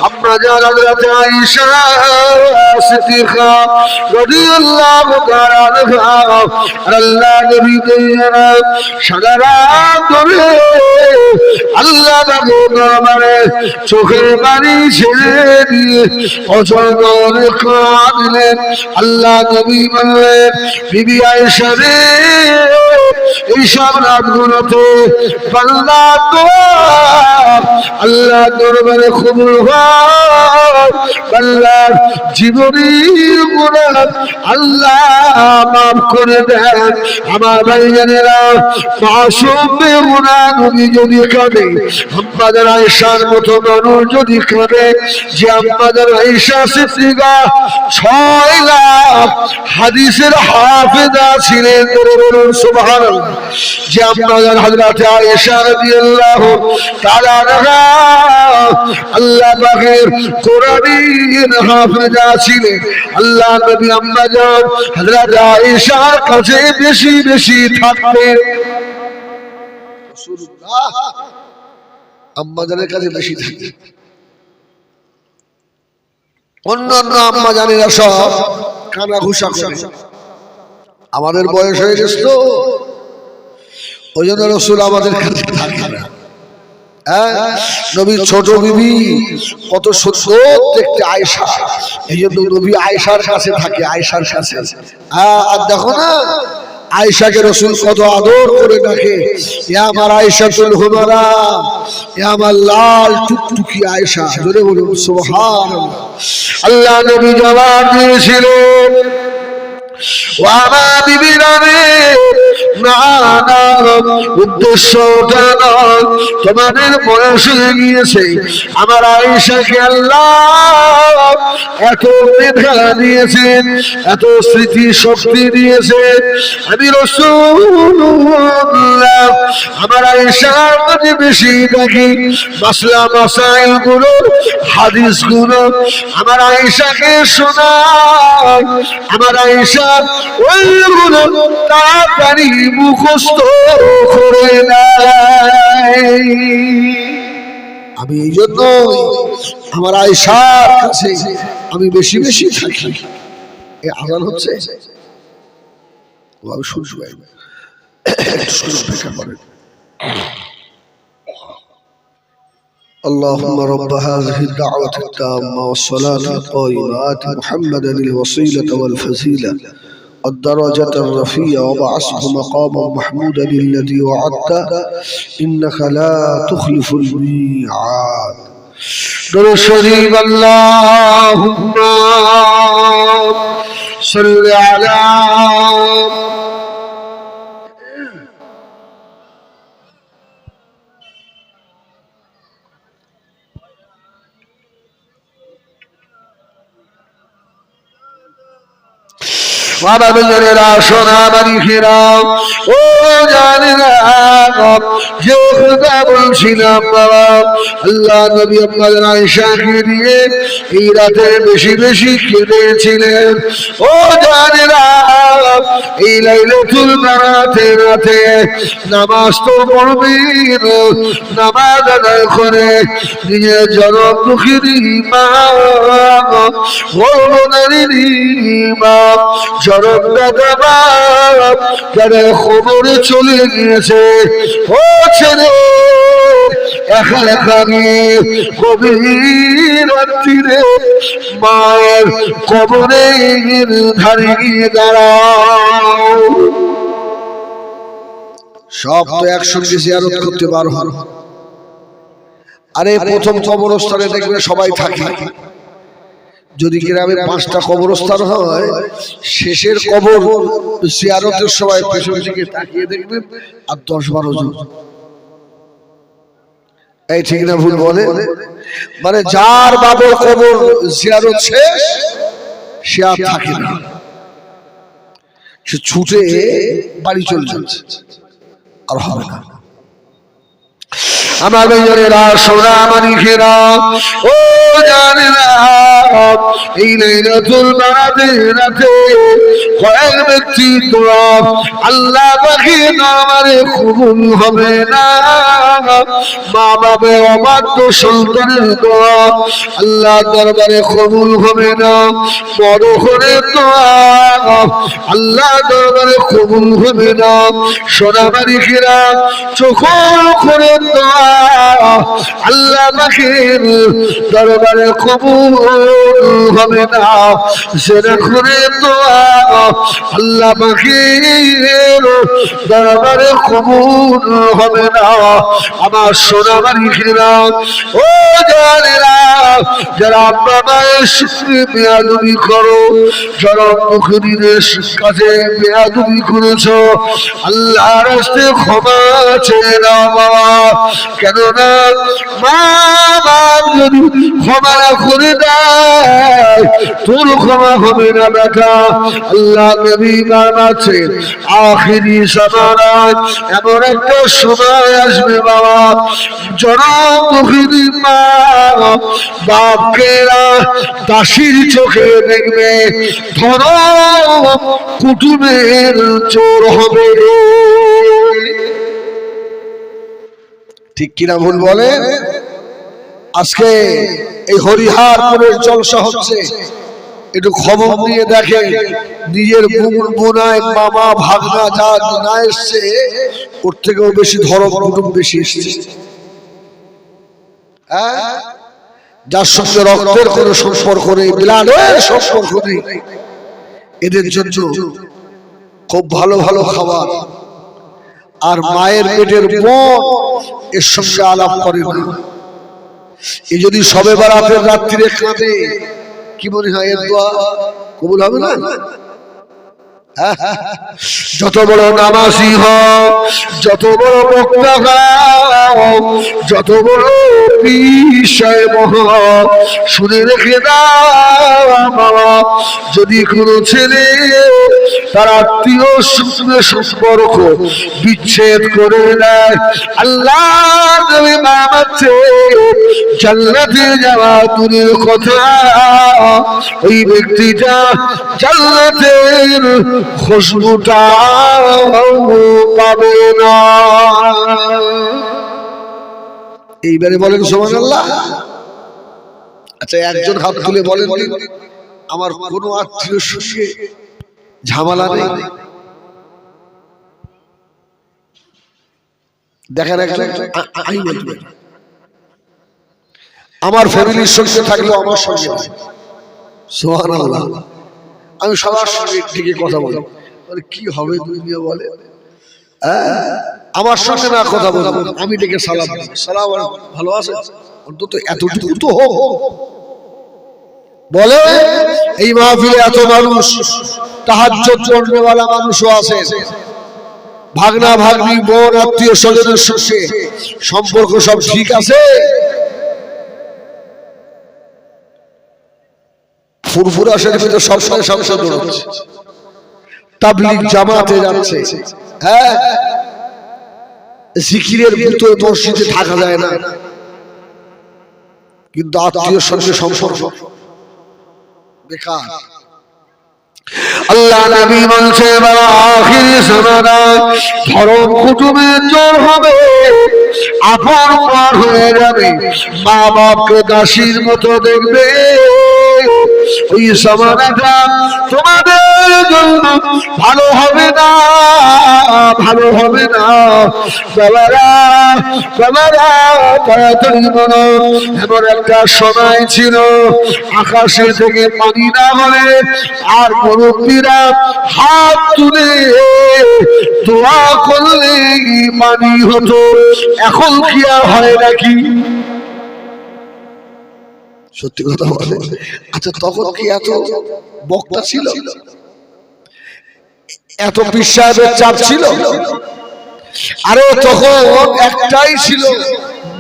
আমরা যারা হযরত আয়েশা সিদ্দিকা রাদিয়াল্লাহু তাআলা আনহা আল্লাহ নবী দেনা সারা রাত ধরে আল্লাহ দরবারে চোখের পানি ছেড়ে দিয়ে অজর কাঁদলেন। আল্লাহ নবী বললেন, বিবি আয়েশা রে, এইসব রাতগুলোতে বান্দা দোয়া আল্লাহ দরবারে কবুল হয়, বান্দার জীবনের গুনাহ আল্লাহ মাফ করে দেন। আমার ভাইজানেরা, মাসুম বেগুনাহ নবী যদি কাঁদে, আমাদের আয়েশার মতো মানুষ যদি কাঁদে, যে আমাদের আয়েশা সিদ্দিকা 6 লাখ হাদিসের হাফেজা ছিলেন, বলুন সুবহানাল্লাহ। যে আমাদের হযরত আয়েশা রাদিয়াল্লাহু তাআলা আনহা আল্লাহ পাকের কোরআনের হাফেজা ছিলেন। আল্লাহ নবী আমাদের হযরত আয়েশার কাছে বেশি বেশি থাকতেন। রাসূলুল্লাহ আমাদের কাছে বেশি থাকতেন। অন্যান্য আম্মা জানেরা সব কানা ঘুষা করে, আমাদের বয়স হয়ে গেছে তো, ওই জন্য রাসূল আমাদের কাছে থাকে না। নবীর ছোট বিবি কত সুন্দর দেখতে আয়েশা, এই জন্য নবী আয়েশার কাছে থাকে, আয়েশার কাছে। আর দেখো না আয়েশাকে রাসূল কত আদর করে ডাকে, ইয়া আমার আয়েশাতুল হুমারা, ইয়া আমার লাল টুকটুকি আয়েশা। জোরে বলুন সুবহানাল্লাহ। আল্লাহ নবী জবাব দিয়েছিলেন, ও আমার বিবিরা রে, না না, উদ্দেশ্যটা নয়, তোমাদের বয়স হয়ে গিয়েছে। আমার আয়েশাকে আল্লাহ এত মেধা দিয়েছেন, এত স্মৃতি শক্তি দিয়েছেন। আমি রাসূলুল্লাহ আমার আয়েশার কাছে বেশি দেখি মাসলা মাসাইল গুলো, হাদিস গুলো আমার আয়েশাকে শোনায়। আমার আয়েশা ওইগুলো তাড়াতাড়ি মুখস্থ করে নেয়। আমি এই জন্য আমার আয়েশার কাছে আমি বেশি বেশি থাকি। এ আজান হচ্ছে, আমি শুনছি অপেক্ষা করেন। اللهم رب هذه الدعوة التامة والصلاة القائمة آت محمدا الوسيلة والفضيلة الدرجة الرفيعة وابعثه مقاما محمودا الذي وعدته إنك لا تخلف الميعاد. درود شريف اللهم صل على বাবা বেজনেরা, সোনা মানিকেরা, ও জানেরা, যে কথা বলছিলাম বাবা, আল্লাহ নবী আমাদের আয়েশাকে নিয়ে এই রাতে বেশি বেশি কেঁদেছিলেন। ও জানেরা, এই লাইলাতুল বারাতে রাতে নামাজ তো পড়বেন, নামাজ আদায় করে নিজের জনম দুঃখিনী মা, বড়দারিনী মা, জনম দাদা বাপ যারা খবরে চলে গিয়েছে, ও ছেলে একা একা নিয়ে গভীর রাত্রিরে মায়ের কবরে ধারে গিয়ে দাঁড়াও। সব তো একসঙ্গে জিয়ারত করতে পারো। আরে প্রথম কবরস্থানে দেখবে সবাই থাকে, যদি গ্রামে 5টা কবরস্থান হয়, শেষের কবর জিয়ারতের সময় পেছন দিকে তাকিয়ে দেখবেন আর 10-12 জন। এই ঠিক না ভুল বলে? মানে যার বাবার কবর জিয়ারত শেষ, সে আর থাকে না, সে ছুটে বাড়ি চলে যাচ্ছে, আর হবে না। আমার ভাইয়েরা সোনা মানিকেরা ও জানেরা এই লাইলাতুল বারাতের রাতে কয়েক ব্যক্তি দোয়া আল্লাহ পাকে নামারে কবুল হবে না মা বাবা অবাধ্য সন্তানের দোয়া আল্লাহ দরবারে কবুল হবে না বড় করে দোয়া আল্লাহ দরবারে কবুল হবে না সোনা মানিকেরা চোখ করে দোয়া আল্লাহ পাকের দরবারে কবুল হবে না সেটা করে দোয়া আল্লাহ পাকের দরবারে কবুল হবে না আমার সোনা মানিকেরা ও জানেরা যারা আব্বা মায়ের সাথে বেয়াদবি করো যারা মুখরিনের কাছে বেয়াদবি করেছো আল্লাহর রাস্তায় ক্ষমা চেয়ে নাও বাবা কেননা মা বাপ যদি ক্ষমা করে দেয় তোর ক্ষমা হবে না বেটা আল্লাহ নবী জানাচ্ছে আখিরি জামানায় এমন একটা সময় আসবে বাবা জনমুখী মা বাপকে দাসীর চোখে দেখবে ধরো কুটুমের চোর হবে ঠিক কিনা ভুল বলে আজকে এই হরিহারপুরের জলসা হচ্ছে একটু খবর নিয়ে দেখে নিজের বোনায় মামা ভাগনা যা না এসছে ওর থেকেও বেশি ধরম কুটুম বেশি এসছে হ্যাঁ যার সঙ্গে রক্তের কোনো সম্পর্ক নেই বিলালের সম্পর্ক নেই এদের জন্য খুব ভালো ভালো খাবার আর মায়ের পেটের বোন এর সঙ্গে আলাপ করে না এ যদি সবে বারাতের রাত্রিরে কাঁদে কি মনে হয় এর দোয়া কবুল হবে না যত বড় নামাজি হও যত বড় বক্তা হও যত বড় পীর সাহেব হও শুনে রেখে দাও বাবা যদি কোনো ছেলে তার আত্মীয় সঙ্গে সম্পর্ক বিচ্ছেদ করে দেয় আল্লাহ নবী মামাচ্ছে জান্নাতে যাওয়া দূরের কথা ওই ব্যক্তিটা জান্নাতের খুশবুটা পাবে না এইবারে বলেন সুবহানাল্লাহ আচ্ছা একজন হাত তুলে বলেন আমার কোনো আত্মীয়ের সঙ্গে ঝামেলা নেই দেখেন একজন আমার ফ্যামিলির সঙ্গে থাকলেও আমার সঙ্গে সুবহানাল্লাহ আমি সবার সঙ্গে ঠিকই কথা বলি কি হবে দুনিয়া বলে আমার সঙ্গে না কথা বলবো আমি ডেকে সালাম সালাম ভালো আছে অন্তত এতটুকু তো হোক বলে এই মাহফিলে এত মানুষ তাহাজ্জুদ পড়নেওয়ালা মানুষও আছে ভাগনা ভাগ্নি বোন আত্মীয় স্বজনের সঙ্গে সম্পর্ক সব ঠিক আছে ফুরফুরা শরীফে সবসময় সংসদ হচ্ছে তাবলীগ জামাতে যাচ্ছে হ্যাঁ জিকিরের ভিতরে মসজিদে থাকা যায় না কিন্তু আত্মীয়ের সঙ্গে সম্পর্ক বেকার আল্লাহ নবী বলছে আখিরি জামানায় ধরম কুটুমের জোর হবে আপন পর হয়ে যাবে মা বাপকে দাসীর মতো দেখবে ওই জামানাটা তোমাদের জন্য ভালো হবে না ভালো হবে না বাবারা বাবারা তাড়াতাড়ি বলো এমন একটা সময় ছিল আকাশে থেকে পানি না হলে আর মুরব্বীরা হাত তুলে দোয়া করলে পানি হতো এখন কি আর হয় নাকি সত্যি কথা বলে আচ্ছা তখন কি এত বক্তা ছিল এত পীর সাহেবের চাপ ছিল আরে তখন একটাই ছিল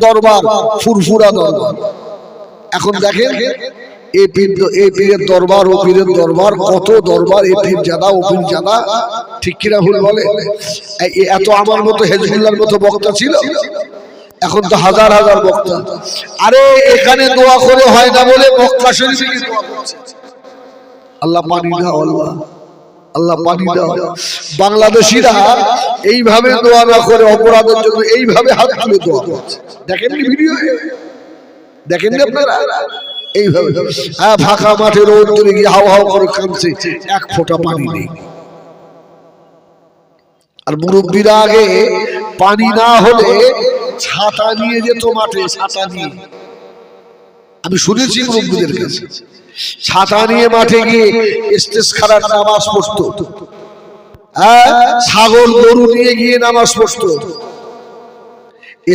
দরবার ফুরফুরা দরবার এখন দেখেন এই পীরের দরবার ও পীরের দরবার কত দরবার এই পীর জাদা ও পীর জাদা ঠিক কিনা ভুল বলে এত আমার মতো হেজবুল্লাহর মতো বক্তা ছিল এখন তো হাজার হাজার বক্তা। আরে এখানে দোয়া করে হয় না বলে মক্কা শরীফে গিয়ে দোয়া করছে, আল্লাহ পানি দাও, আল্লাহ আল্লাহ পানি দাও। বাংলাদেশিরা এইভাবে দোয়া না করে অপরাধের জন্য এইভাবে হাত তুলে দোয়া করছে। দেখেন কি ভিডিও, দেখেন না আপনারা এইভাবে? হ্যাঁ, ফাঁকা মাঠে রোদ তুলে গিয়ে হাও হাও করে কাঁদছে, এক ফোঁটা পানি নেই। আর মুরব্বীরা আগে পানি না হলে ছাতা নিয়ে যেত মাঠে, ছাতা নিয়ে। আমি শুনেছি মুরব্বীদের কাছে, ছাতা নিয়ে মাঠে গিয়ে ইস্তেসখারার নামাজ পড়তো। ছাগল গরু নিয়ে গিয়ে নামাজ পড়তো।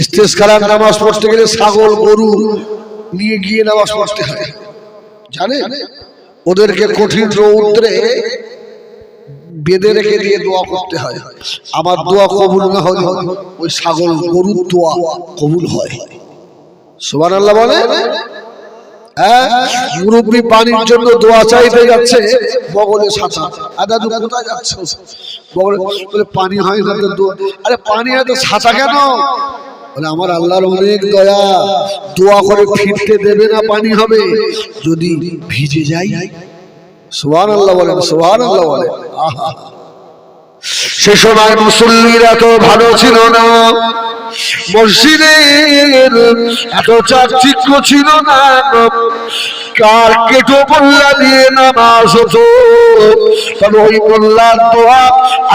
ইস্তেসখারার নামাজ পড়তে গেলে ছাগল গরু নিয়ে গিয়ে নামাজ পড়তে হয়, জানেন? ওদেরকে কঠিন রৌদ্রে বেঁধে রেখে দিয়ে দোয়া করতে হয়। আমার দোয়া কবুল না হলে ওই ছাগল গরুর দোয়া কবুল হয়। সুবহানাল্লাহ বলে। মুরব্বী পানির জন্য দোয়া চাইতে যাচ্ছে, বগলে ছাতা। দাদু কোথায় যাচ্ছে? বগলে বলে পানি হয় না তো দোয়া। আরে পানি হয় তো ছাতা কেন? বলে আমার আল্লাহর অনেক দয়া, দোয়া করে ফিরতে দেবে না, পানি হবে যদি ভিজে যাই। সুবহানাল্লাহ বলেন, সুবহানাল্লাহ বলেন। আহা, সে সময় মুসল্লিরা তো ভালো ছিল না, মসজিদের এত চাকচিক্য ছিল না, কার কেটো মোল্লা দিয়ে নামাজ হতো। তবে ওই মোল্লার দোয়া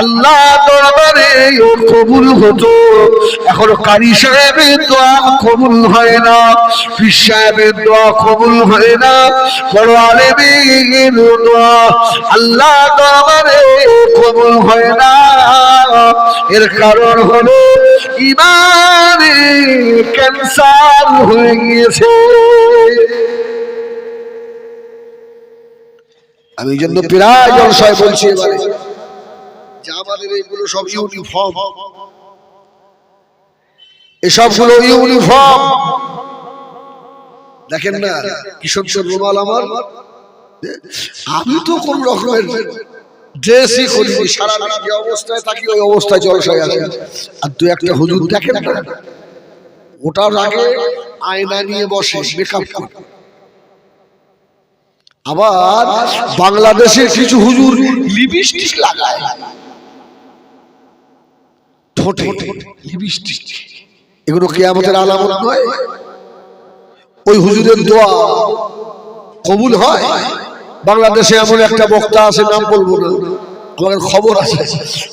আল্লাহ দরবারে কবুল হতো। এখন কারি সাহেবের দোয়া কবুল হয় না, পীর সাহেবের দোয়া কবুল হয় না, বড় আলেমের দোয়া আল্লাহ দরবারে কবুল হয় না। এর কারণ হলো ইমানে ক্যান্সার হয়ে গিয়েছে। আমি জন্য প্রায় জলসায় বলছি এবারে যে আমাদের এইগুলো সব ইউনিফর্ম, এসবগুলো ইউনিফর্ম। দেখেন না কিশোর রুমাল আমার, আমি তো কোন রকমের ড্রেসই করিনি, সারা যে অবস্থায় থাকি ওই অবস্থায় জলসায় আছে। আর দু একটা হুজুর দেখেন না, ওটার আগে আয়না নিয়ে বসে মেকআপ করে। আবার বাংলাদেশের কিছু হুজুর লিপস্টিক লাগায় ঠোঁটে, লিপস্টিক। এগুলো কিয়ামতের আলামত নয়? ওই হুজুরের দোয়া কবুল হয়? বাংলাদেশে এমন একটা বক্তা আছে, নাম বলবো না, আমাদের খবর আছে,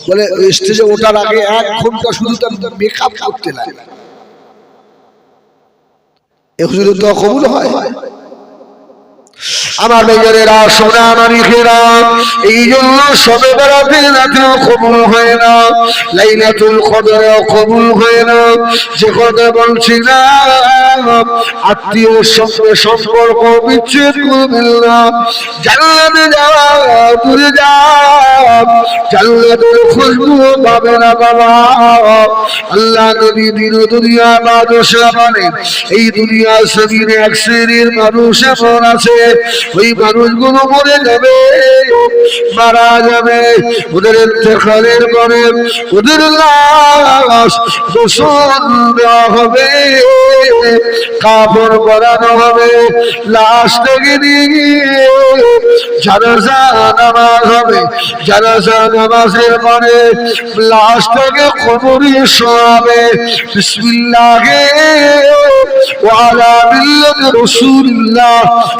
বলে স্টেজে ওঠার আগে 1 ঘন্টা শুধু তার মেকআপ করতে লাগে। এই হুজুরের দোয়া কবুল হয়? আমার মেয়েরা, সোনা মানিকেরা, এই জন্য সবে বেড়াতে রাতেও কবুল হয় না, লাইলাতুল কদরেও কবুল হয় না। যে কথা বলছি না, আত্মীয়ের সঙ্গে সম্পর্ক বিচ্ছেদ করবেন না। জান্নাতে যাওয়া দূরে যাও, জান্নাতের খুশবু পাবে না বাবা। আল্লাহ নবী দিন দুনিয়া বাদশা মানে এই দুনিয়া জমিনে এক শ্রেণীর মানুষ এমন আছে, ওই মানুষগুলো মরে যাবে, মারা যাবে, ওদের ইন্তেকালের পরে ওদের লাশ গোসল দেওয়া হবে, কাফন পরানো হবে, লাশটাকে নিয়ে জানাজা নামাজ হবে। জানাজা নামাজের পরে লাশটাকে কবরে শোয়াবে। বিসমিল্লাহে ওয়া আলা মিল্লাতি রাসূলিল্লাহ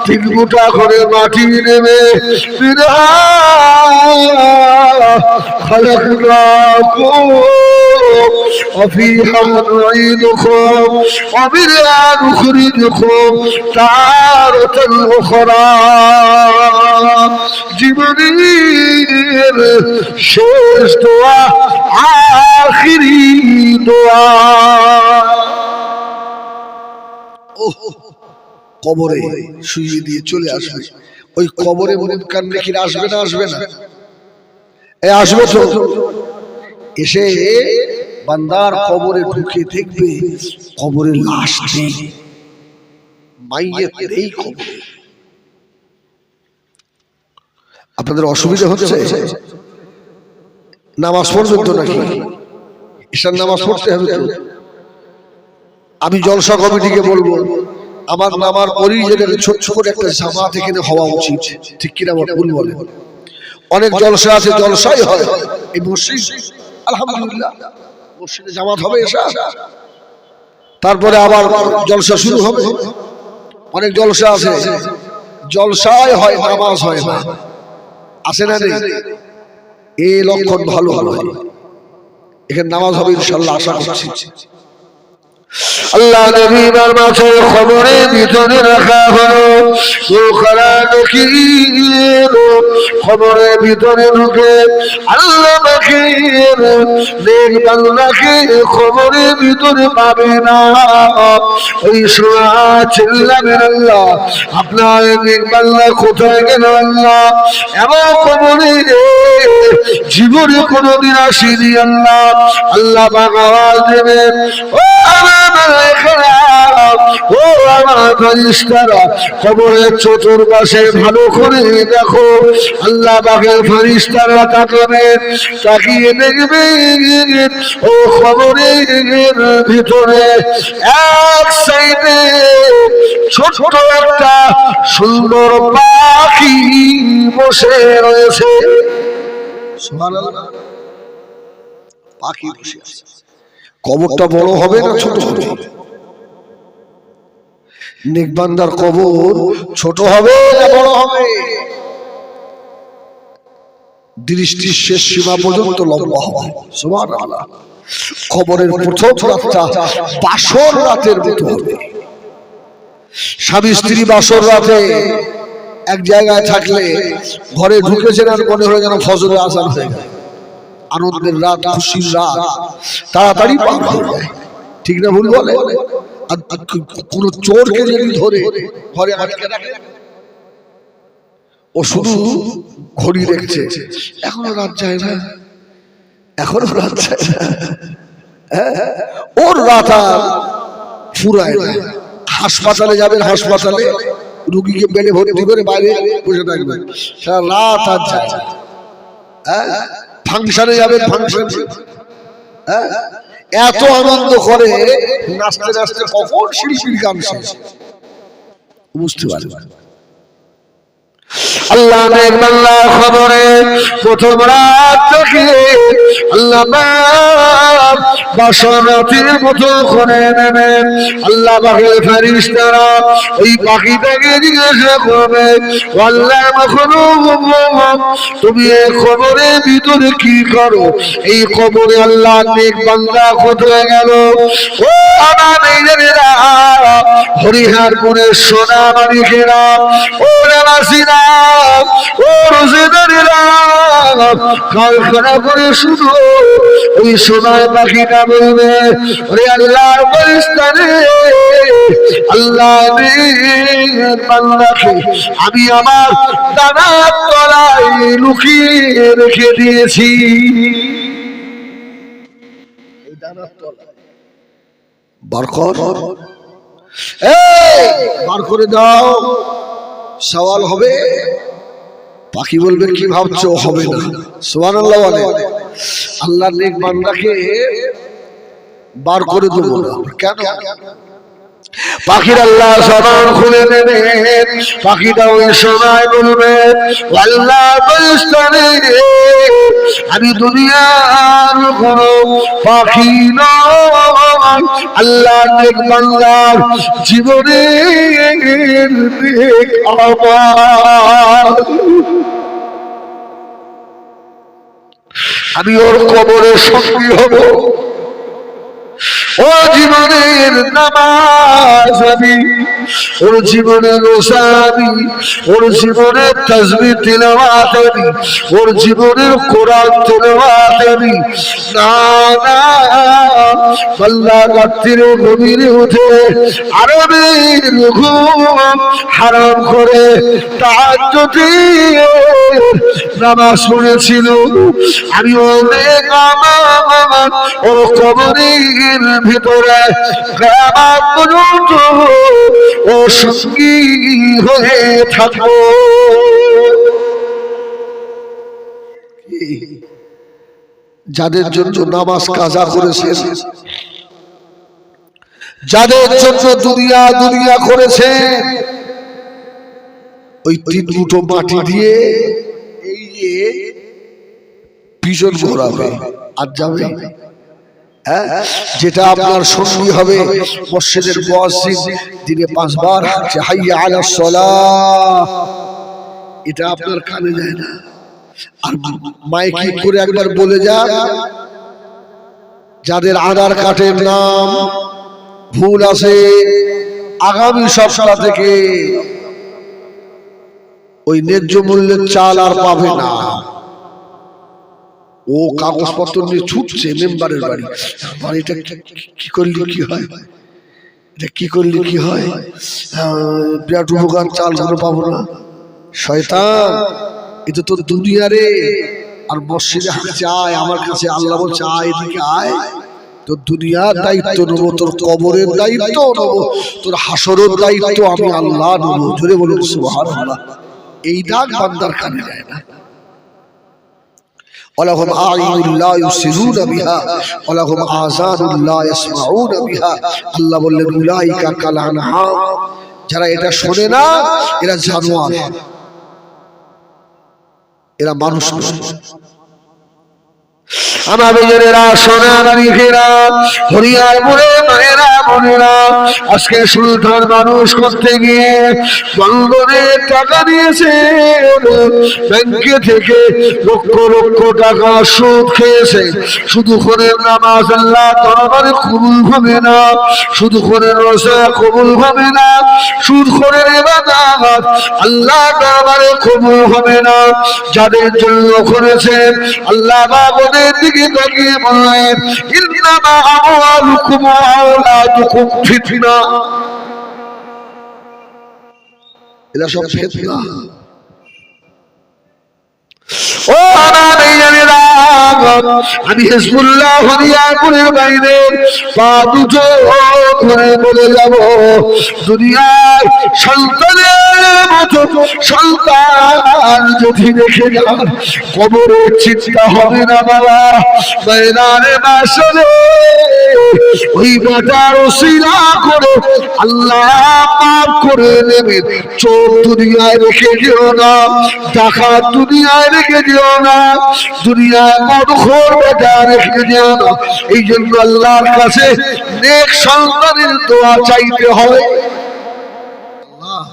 3 মুঠা করে মাটি নেবে। খালাকনাকুম وفيها نعيدكم ومنها نخرجكم تارة أخرى। জীবনের শেষ দোয়া, আখিরি দোয়া। কবরে শুইয়ে দিয়ে চলে আসবে। ওই কবরে মুনকার নাকির আসবে না? আসবে না? আসবে তো। এসে বান্দার কবরে ঢুকে দেখবে কবরের লাশ নেই, মাইয়িত নেই কবরে। আপনাদের অসুবিধা হচ্ছে? নামাজ পড়বেন তো নাকি? ঈশার নামাজ পড়তে হবে তো। আমি জলসা কমিটিকে বলবো আমার নামার পরেই যেটাকে ছোট করে একটা জামাত এখানে হওয়া উচিত, ঠিক কিনা ভুল বলে? অনেক জলসা আছে, জলসাই হয় এই মসজিদ, আলহামদুলিল্লাহ মসজিদে জামাত হবে এসা, তারপরে আবার জলসা শুরু হবে। অনেক জলসা আছে জলসাই হয়, নামাজ হয় না, আসে না নেই? এই লক্ষণ ভালো ভালো হয়, এখানে নামাজ হবে ইনশাআল্লাহ, আশা করছি। আল্লাহ নবীর মাঝে খবরের ভিতরে রাখা হলো খবরের ভিতরে ঢুকে আল্লাহ পাকের নেক বান্দাকে খবরের ভিতরে পাবে না। ওই সময় চিল্লাবেন আল্লাহ আপনার নেক বান্দা কোথায় গেল আল্লাহ, এমন খবরে জীবনে কোনোদিন আসেনি আল্লাহ। আল্লাহ পাক আওয়াজ দেবেন, ও আমার ফেরেশতারা কবরের চতুর্পাশে ভালো করে দেখো। আল্লাহ পাকের ফেরেশতারা তাকাবেন, তাকিয়ে দেখবেন ও কবরের ভিতরে এক সাইডে ছোট একটা সুন্দর পাখি বসে রয়েছে। সুবহানাল্লাহ, পাখি বসে আছে। কবরটা বড় হবে না ছোট হবে? নেক বান্দার কবর ছোট হবে না বড় হবে? দৃষ্টির শেষ সীমা পর্যন্ত লম্বা হবে। সুবহানাল্লাহ। কবরের প্রথম রাতটা বাসর রাতের মতো হবে। স্বামী স্ত্রী বাসর রাতে এক জায়গায় থাকলে ঘরে ঢুকেছেন আর মনে হয় যেন ফজরের আযান হয়ে গেল। আনন্দের রাত, খুশির রাত তাড়াতাড়ি পার হয়ে যায়, ঠিক না ভুল বলে? কোন চোরকে যদি ধরে ঘরে আটকে রাখে, ও শুধু ঘড়ি দেখছে, এখনো রাত যায় না, এখনো রাত যায় না, ওর রাত আর ফুরায় না। হাসপাতালে যাবেন, হাসপাতালে রুগীকে বেডে ভর্তি করে বাইরে বসে থাকবেন, সারা রাত আর যায় না। ফাংশনে যাবেন, ফাংশনে এত আনন্দ করে নাচতে নাচতে কখন শিল্পীর গান শেষ বুঝতে পারবেন। আল্লাহ নেকবাল্লাহ খবরে প্রথম রাত থেকে আল্লাহ বাসর রাতের মতো করে নেবেন। আল্লাহ পাকের ফেরেশতারা ওই পাখিটাকে জিজ্ঞাসা করবে, আল্লাহ মাখলুক তুমি এই কবরের ভিতরে কি করো? এই কবরে আল্লাহ নেক বান্দা কোথায় গেল? ও আমার মেয়েরা, হরিহরপুরের সোনা মানিকেরা, ও রাসিনা, ও রোজেদারেরা, কারখানা করে শুধু ওই সোনার পাখিটা বলবে, ওরে আল্লাহর ফেরেশতারে, আল্লাহর বান্দাকে আমি আমার ডানার তলায় লুকিয়ে রেখে দিয়েছি। এই ডানার তলায় বার কর, বার করে দাও, সওয়াল হবে। পাখি বলবে কি ভাবছো? হবে না। সুবহানাল্লাহ বলে। আল্লাহর নেক বান্দাকে বার করে দেবো না কেন? পাখির আল্লাহ জবান খুলে দেবেন, পাখিটা ওই সময় বলবে, আল্লাহ ফেরেশতারে, আমি দুনিয়ার কোন পাখি নয়, আল্লাহ নেক বান্দার জীবনের নেক আমার, আমি ওর কবরের সঙ্গী হব, ও জীবনের নামাজ আমি, ওর জীবনের রোজা আমি, ওর জীবনের তাসবিহ তিলাওয়াত আমি, ওর জীবনের কোরআন তিলাওয়াত আমি। না না, আল্লাহ রাত্রিরে গভীরে উঠে আরবের ঘুম হারাম করে তাহাজ্জুদে নামাজ পড়েছিল, আমি অনেক আমার ও কবরের ভিতরে কিয়ামত পর্যন্ত ও সঙ্গী হয়ে থাকবো। যাদের জন্য নামাজ কাজা করেছেন, যাদের জন্য দুনিয়া দুনিয়া করেছেন, ওই 3 মুঠো মাটি দিয়ে এই যে পিছন ঘোরাবে আর যাবে। যেটা আপনার সঙ্গী হবে মসজিদের মুয়াজ্জিন দিনে 5 বার হাঁকছে হাইয়া আলাস সালাহ, এটা আপনার কানে যায় না। আর মাইকিং করে একবার বলে যান, যাদের আধার কার্ডের নাম ভুল আছে আগামী সপ্তাহ থেকে ওই ন্যায্য মূল্যের চাল আর পাবে না। ও কাগজপত্র নিয়ে ছুটছে মেম্বারের বাড়ি, এটা কি করলে কি হয়, এটা কি করলে কি হয়, বিরাট উপকার, চাল গুলো পাবো না। শয়তান, এটা তো দুনিয়া রে। আর মসজিদে হাঁটছে আয় আমার কাছে, আল্লাহ বলছে আয় এদিকে আয়। তো দুনিয়ার দায়িত্ব নেবো, তোর কবরের দায়িত্ব নেবো, তোর হাসরের দায়িত্ব আমি আল্লাহ নেবো। জোরে বলুন সুবহানাল্লাহ। এই ডাক বান্দার কানে যায় না। ওয়ালাহুম আ'ইনুন লা ইউসিরুনা বিহা ওয়ালাহুম আযানুন লা ইয়াসমাউনা বিহা। আল্লাহ বললেন উলাইকা কাল আনহাম, যারা এটা শোনে না এরা জানোয়ার, এরা মানুষ নয়। আমার বেজনেরা সোনার দিকেরা হরিয়ার বলে মায়েরা বোনেরা, আজকে সুলতান মানুষ করতে গিয়ে বন্ধনে টাকা নিয়েছে, ব্যাংকে থেকে লক্ষ লক্ষ টাকা সুদ খেয়েছে। শুধু করে নামাজ আল্লাহ দরবারে কবুল হবে না, শুধু করে রোজা কবুল হবে না, সুদ করে ইবাদত আল্লাহ দরবারে কবুল হবে না। যাদের জন্য করেছেন আল্লাহ বাবাদের দিকে তাকিয়ে বললেন ইন্নামা আমওয়ালুকুম ওয়া আওলাদুকুম ফিতনা। এরা সব ফিতনা। ও আনারা, আমি হিজবুল্লাহ হরিয়াপুরের বাইরে পা দুটো করে বলে যাব, দুনিয়ায় সন্তানের মতো সন্তান যদি রেখে যান কবরের চিন্তা হবে না বাবা। ময়দানে মাশরে ওই বেটার ওসিলা করে আল্লাহ মাফ করে নেবেন। চোর দুনিয়ায় রেখে যেও না, ডাকাত দুনিয়ায় রেখে যেও না, দুনিয়ায় মদখোর বেটা রেখে যেও না। এই জন্য আল্লাহর কাছে নেক সন্তানের দোয়া চাইতে হবে। আল্লাহ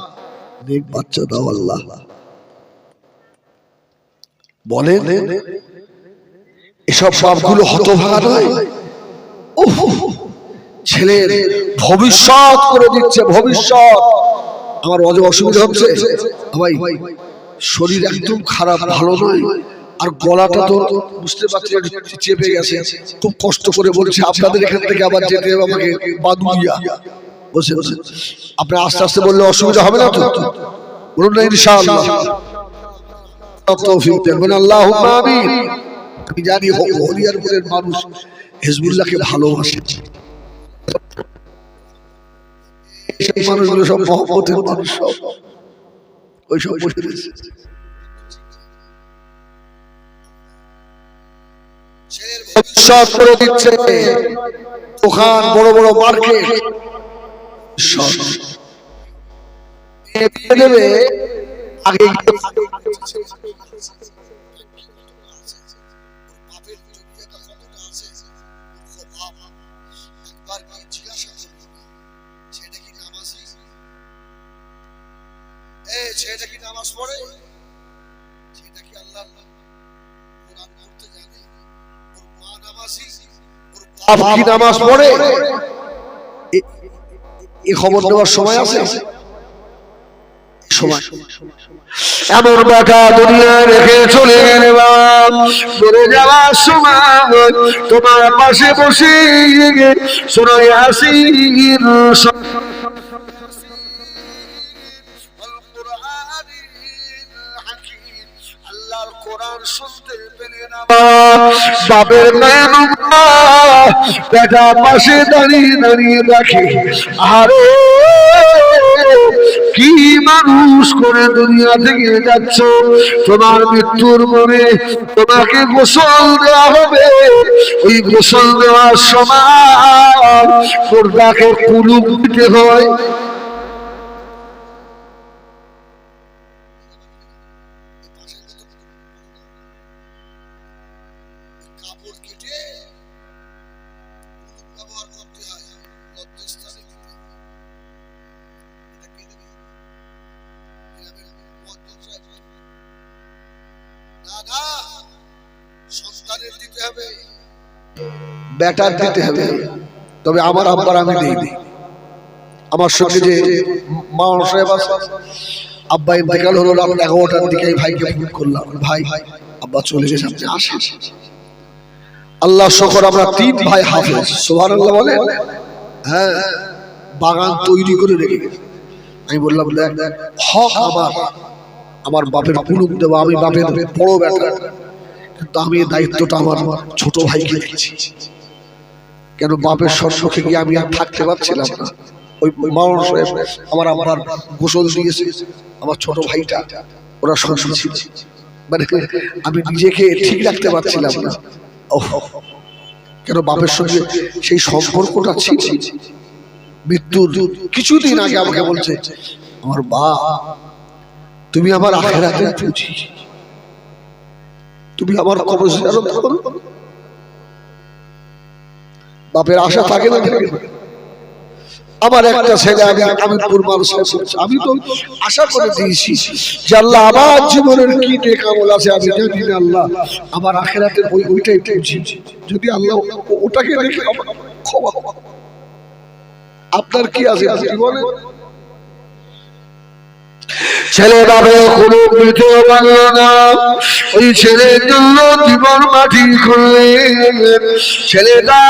নেক বাচ্চা দাও আল্লাহ। বলেন এসব সবগুলো হতভাগা নয়, ছেলের ভবিষ্যৎ করে দিচ্ছে। ভবিষ্যৎ আমার অসুবিধা হচ্ছে ভাই, শরীর একদম খারাপ, ভালো নয়, আর গলাটা তো বুঝতে পারছি চেপে গেছে, খুব কষ্ট করে বলছে আপনাদের এখান থেকে আবার যেতে হবে আমাকে বাদুলিয়া। বসে বসে আপনি আস্তে আস্তে বললে অসুবিধা হবে না তো? বলুন না ইনশাআল্লাহ। তৌফিক দেন আল্লাহুম্মা আমিন। আমি জানি হরিয়ারপুরের মানুষ হিজবুল্লাহকে ভালোবাসে, সেই মানুষগুলো সব মহব্বতের মানুষ, সব ওই সব বসে রয়েছে। ভবিষ্যৎ করে দিচ্ছে, দোকান বড় বড় মার্কেট দেবে আগে। ছেলেটা কি নামাজ পড়ে? ছেলেটা কি আল্লাহ কোরআন পড়তে জানে? ওর মা নামাজি, ওর বাপ কি নামাজ পড়ে? এই খবর নেওয়ার সময় আছে? সময় এমন বেটা দুনিয়া রেখে চলে গেলে চলে যাওয়ার সময় তোমার পাশে বসে শোনায় হাসির কোরআন শুনতে পেলে না, বাপের বেটা পাশে দাঁড়িয়ে দাঁড়িয়ে রাখে। আরে কি মানুষ করে দুনিয়া থেকে যাচ্ছ, তোমার মৃত্যুর পরে তোমাকে গোসল দেওয়া হবে। ওই গোসল দেওয়ার সময় পর্দাকে কুলুপ দিতে হয়। ব্যাটার দিতে হবে। তবে আমার আব্বার আমি দেইনি। আমার সঙ্গে যে মা সাহেব আছে, আব্বা ইন্তেকাল হলো রাত 11টার দিকে ভাইকে ফোন করলাম, ভাই আব্বা চলে গেছে, আপনি আসেন। আল্লাহ শুকর আমরা 3 ভাই হাফেজ, সুবহানাল্লাহ বলে। হ্যাঁ, বাগান তৈরি করে রেখে গেছে। আমি বললাম দেখ হক আমার বাপের কুলুপ দেওয়া, আমি বাপের বড় বেটা, কিন্তু আমি এই দায়িত্বটা আমার ছোট ভাইকে দিয়েছি। কেন বাপের সম্মুখে গিয়ে আমি আর থাকতে পারছিলাম না। ওই মাওলানা সাহেব আমার আব্বার গোসল দিয়েছে, আমার ছোট ভাইটা, ওরা সঙ্গে ছিল। মানে আমি নিজেকে ঠিক রাখতে পারছিলাম না। কেন বাপের সঙ্গে সেই সম্পর্কটা ছিল। মৃত্যুর কিছুদিন আগে আমাকে বলছে, আমার বাপ তুমি আমার আখিরাতের পুঁজি, তুমি আমার কবর জিয়ারত করো। বাপের আশা থাকে না। আমার একটা ছেলে, আমি কুরবান সাহেব, আমি তো আশা করে দিয়েছি যে আল্লাহ আমার জীবনের কি নেক আমল আছে আমি জানি না, আল্লাহ আমার আখিরাতের ওইটাই পুঁজি, যদি আল্লাহ ওটাকে রেখে ক্ষমা। আপনার কি আছে জীবনে? ছেলে বাবা কোনো মৃত্যু বাংল না, ওই ছেলের জন্য জীবন মাটি করলেন। ছেলেটা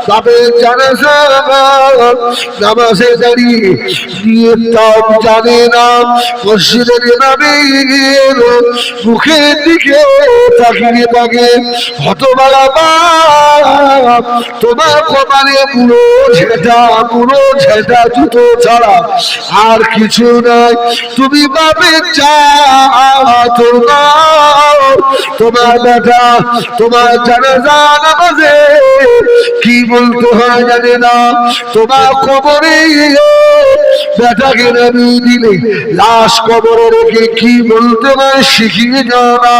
বাপের জানাজা নামাজে দাঁড়িয়ে দিয়ে তাও জানে না, মসজিদের ইমামের মুখের দিকে তাকিয়ে থাকে, হতবালা বাপ তোমার কপালে পুরো ঝেঁটা জুতো ছাড়া আর কিছু নাই, তুমি বাপের তোমার বেটা তোমার জানাজা নামাজে কি বলতে হয় জানে না, তোমার কবরে বেটাকে নামিয়ে দিলে লাশ কবরে রেখে কি বলতে হয় শিখিয়ে যাও না।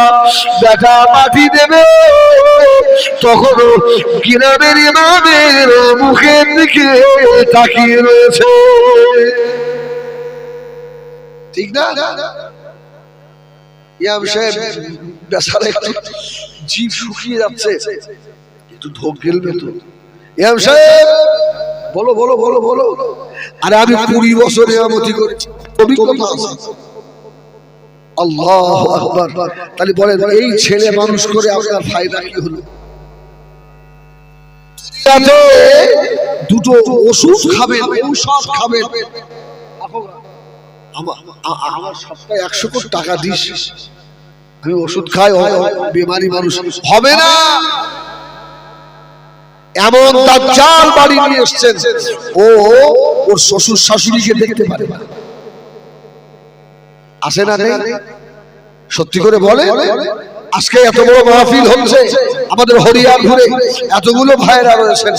বেটা মাটি দেবে তখনও গ্রামের ইমামের মুখের দিকে তাকিয়ে রয়েছে, ঠিক না? ইমাম সাহেব বেচারা একটু জিভ শুকিয়ে যাচ্ছে, একটু ঢোক গেলবে তো। ইমাম সাহেব বলো বলো বলো বলো। আরে আমি 20 বছর ইমামতি করেছি, অভিজ্ঞতা আছে। আল্লাহু আকবার। তাহলে বলেন এই ছেলে মানুষ করে আপনার ফায়দা কি হলো? দুটো ওষুধ খাবেন, ঔষধ খাবেন। আমার সপ্তাহে 100 কোটি টাকা দিস, আমি ওষুধ খাই, বেমারি মানুষ হবে না। এমন দাজ্জাল বাড়ি নিয়ে এসেছেন, ওর শ্বশুর শাশুড়িকে দেখতে পারে না। আসে না নেই? সত্যি করে বলে। আজকে এত বড় মাহফিল হচ্ছে আমাদের হরিয়ারপুরে, এতগুলো ভাইরা রয়েছেন,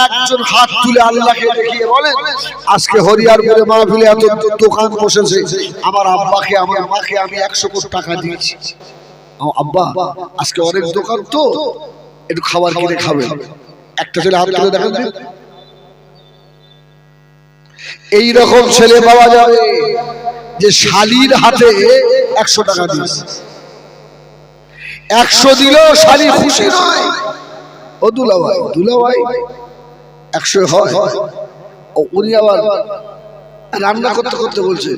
একজন হাত তুলে আল্লাহকে দেখিয়ে বলেন আজকে হরিয়ারপুরে মাহফিলে এত দোকান বসেছে, আমার আব্বাকে আমার মাকে আমি 100 কোটি টাকা দিয়েছি। আব্বা আজকে অনেক দোকান তো, একটু খাবার কিনে খাবেন। একটা ছেলে হাত তুলে দেখেন। এইরকম ছেলে পাওয়া যাবে যে শালির হাতে 100 টাকা দিয়েছে, 100 দিলেও শালি খুশি নয়। ও দুলাভাই 100 হয়। উনি আবার রান্না করতে করতে বলছে,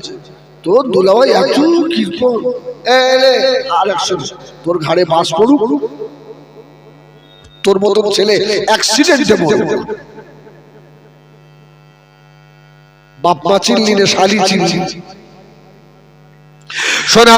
তোর দুলাভাই এত কীর্তন, আর 100 তোর ঘাড়ে বাস পড়ুক, তোর মতন ছেলে অ্যাক্সিডেন্টে মরবে। বাপ মা চিনলি না, শালি চিনলি। শোনা